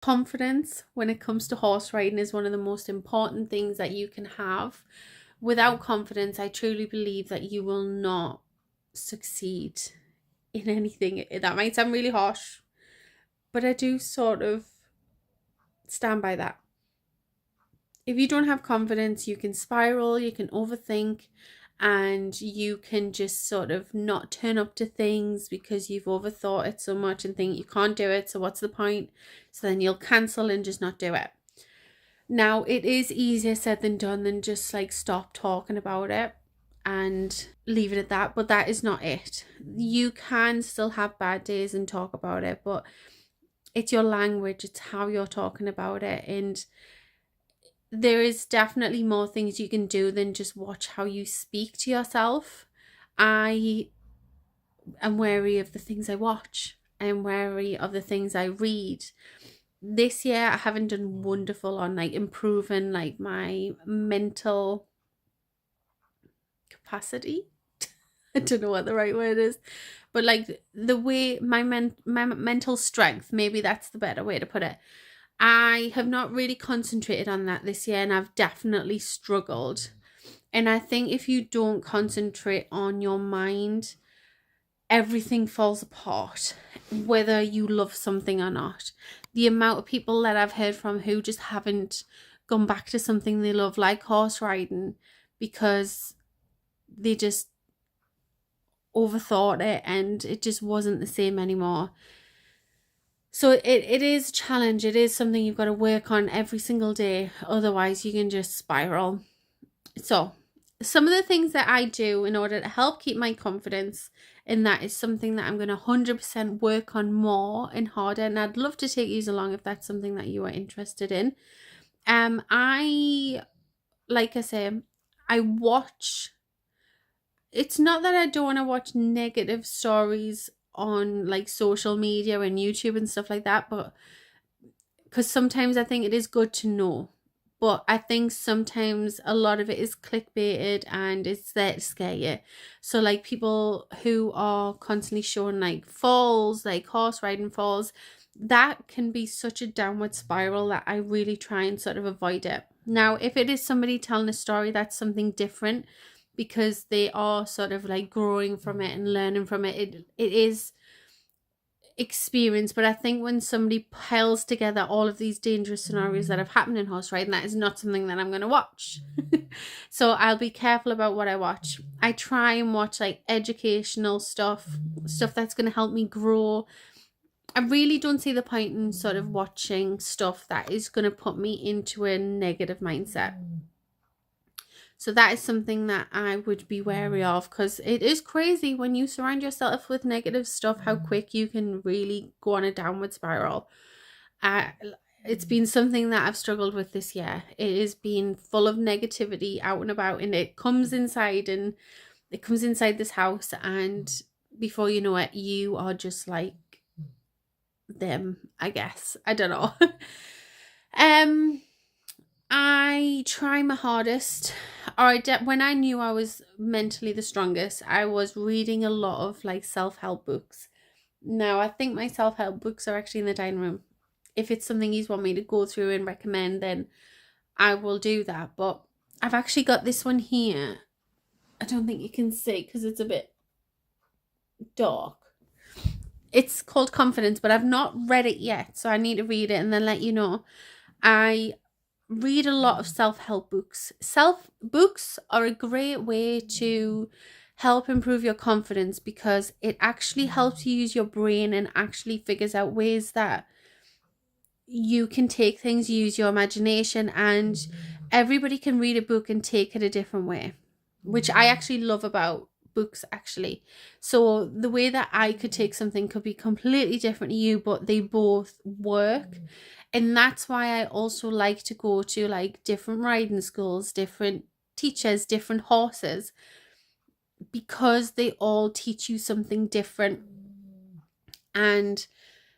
Confidence when it comes to horse riding is one of the most important things that you can have. Without confidence, I truly believe that you will not succeed in anything. That might sound really harsh, but I do sort of stand by that. If you don't have confidence, you can spiral, you can overthink, and you can just sort of not turn up to things because you've overthought it so much and think you can't do it. So what's the point? So then you'll cancel and just not do it. Now, it is easier said than done than just like stop talking about it and leave it at that, but that is not it. You can still have bad days and talk about it, but it's your language, it's how you're talking about it. And there is definitely more things you can do than just watch how you speak to yourself. I am wary of the things I watch. I'm wary of the things I read. This year I haven't done wonderful on like improving like my mental capacity. I don't know what the right word is, but like the way my mental strength, maybe that's the better way to put it. I have not really concentrated on that this year, and I've definitely struggled. And I think if you don't concentrate on your mind, everything falls apart, whether you love something or not. The amount of people that I've heard from who just haven't gone back to something they love, like horse riding, because they just overthought it and it just wasn't the same anymore. So it is a challenge. It is something you've got to work on every single day. Otherwise, you can just spiral. So some of the things that I do in order to help keep my confidence, and that is something that I'm going to 100% work on more and harder. And I'd love to take you along if that's something that you are interested in. Like I say, I watch. It's not that I don't want to watch negative stories on like social media and YouTube and stuff like that, but because sometimes I think it is good to know, but I think sometimes a lot of it is clickbaited and it's there to scare you. So like people who are constantly showing like falls, like horse riding falls, that can be such a downward spiral that I really try and sort of avoid it. Now, if it is somebody telling a story, that's something different because they are sort of like growing from it and learning from it. It is experience, but I think when somebody piles together all of these dangerous scenarios that have happened in horse riding, that is not something that I'm going to watch. So I'll be careful about what I watch. I try and watch like educational stuff that's going to help me grow. I really don't see the point in sort of watching stuff that is going to put me into a negative mindset. So that is something that I would be wary of, because it is crazy when you surround yourself with negative stuff, how quick you can really go on a downward spiral. It's been something that I've struggled with this year. It has been full of negativity out and about, and it comes inside this house, and before you know it, you are just like them, I guess. I don't know. I try my hardest. When I knew I was mentally the strongest, I was reading a lot of like self-help books. Now, I think my self-help books are actually in the dining room. If it's something you want me to go through and recommend, then I will do that. But I've actually got this one here. I don't think you can see because it's a bit dark. It's called Confidence, but I've not read it yet, so I need to read it and then let you know. I read a lot of self-help books. Books are a great way to help improve your confidence because it actually helps you use your brain and actually figures out ways that you can take things, use your imagination, and everybody can read a book and take it a different way, which I actually love about books actually. So the way that I could take something could be completely different to you, but they both work. And that's why I also like to go to like different riding schools, different teachers, different horses, because they all teach you something different. And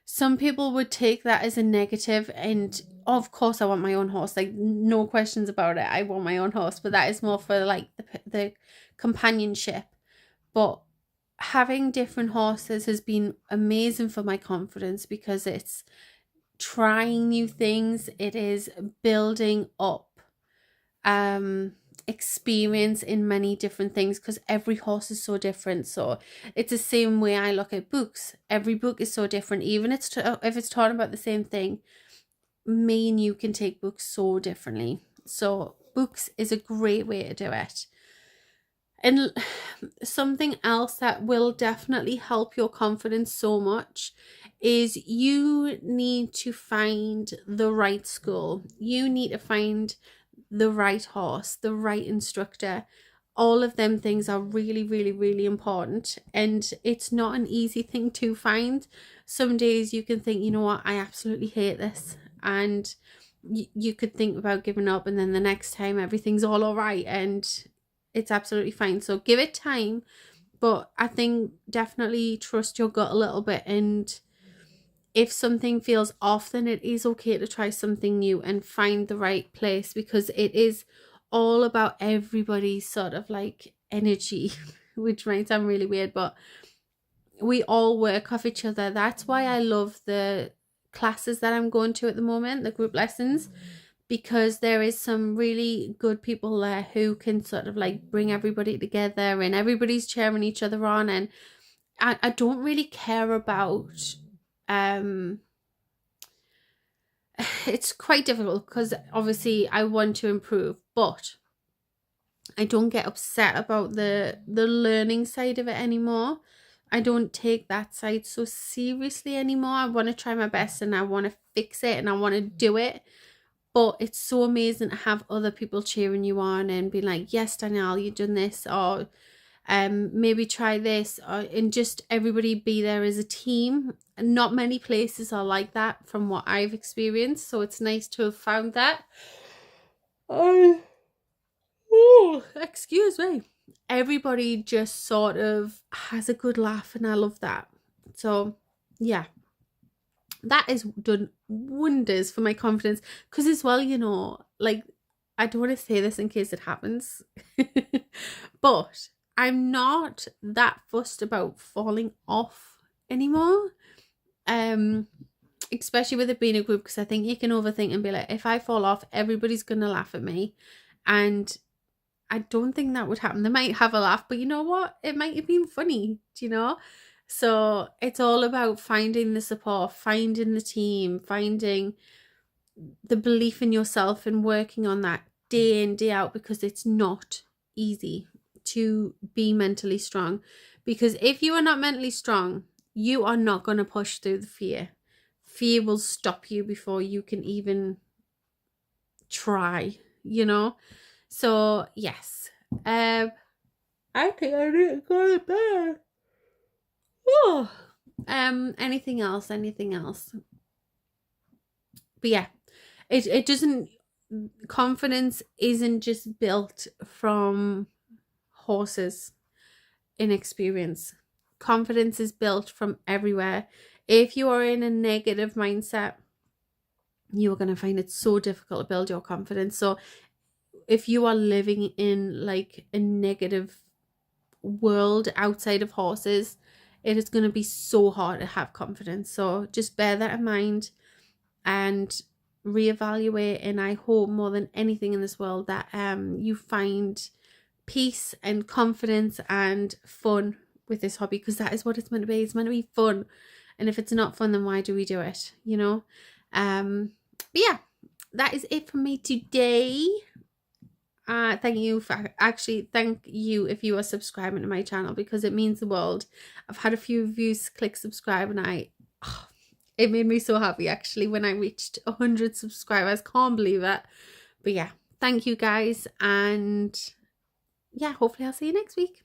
some people would take that as a negative, and of course I want my own horse, like no questions about it. I want my own horse, but that is more for like the companionship. But having different horses has been amazing for my confidence because it's trying new things. It is building up experience in many different things, because every horse is so different. So it's the same way I look at books. Every book is so different, even if it's talking about the same thing. Me and you can take books so differently. So books is a great way to do it. And something else that will definitely help your confidence so much is you need to find the right school. You need to find the right horse, the right instructor. All of them things are really, really, really important. And it's not an easy thing to find. Some days you can think, you know what, I absolutely hate this. And you could think about giving up, and then the next time everything's all right and it's absolutely fine. So give it time, but I think definitely trust your gut a little bit. And if something feels off, then it is okay to try something new and find the right place, because it is all about everybody's sort of like energy, which might sound really weird, but we all work off each other. That's why I love the classes that I'm going to at the moment, the group lessons, because there is some really good people there who can sort of like bring everybody together, and everybody's cheering each other on. And I don't really care about it's quite difficult, because obviously I want to improve, but I don't get upset about the learning side of it anymore. I don't take that side so seriously anymore. I want to try my best, and I want to fix it, and I want to do it. But it's so amazing to have other people cheering you on and being like, yes, Danielle, you've done this, or maybe try this, and just everybody be there as a team. And not many places are like that from what I've experienced. So it's nice to have found that. Oh, excuse me. Everybody just sort of has a good laugh, and I love that. So yeah, that has done wonders for my confidence. Because as well, you know, like, I don't want to say this in case it happens, but I'm not that fussed about falling off anymore. Especially with it being a group, because I think you can overthink and be like, if I fall off, everybody's gonna laugh at me. And I don't think that would happen. They might have a laugh, but you know what? It might have been funny, do you know? So it's all about finding the support, finding the team, finding the belief in yourself, and working on that day in, day out, because it's not easy to be mentally strong. Because if you are not mentally strong, you are not going to push through the fear. Fear will stop you before you can even try, you know? So yes, I think I need to go to bed. Oh, anything else? But yeah, it doesn't. Confidence isn't just built from horses in experience. Confidence is built from everywhere. If you are in a negative mindset, you're going to find it so difficult to build your confidence. So if you are living in like a negative world outside of horses, it is going to be so hard to have confidence. So just bear that in mind and reevaluate. And I hope more than anything in this world that you find peace and confidence and fun with this hobby, because that is what it's meant to be. It's meant to be fun. And if it's not fun, then why do we do it, you know? But yeah, that is it for me today. Thank you if you are subscribing to my channel, because it means the world. I've had a few reviews click subscribe, and it made me so happy actually when I reached 100 subscribers. Can't believe it. But yeah, thank you guys, and yeah, hopefully I'll see you next week.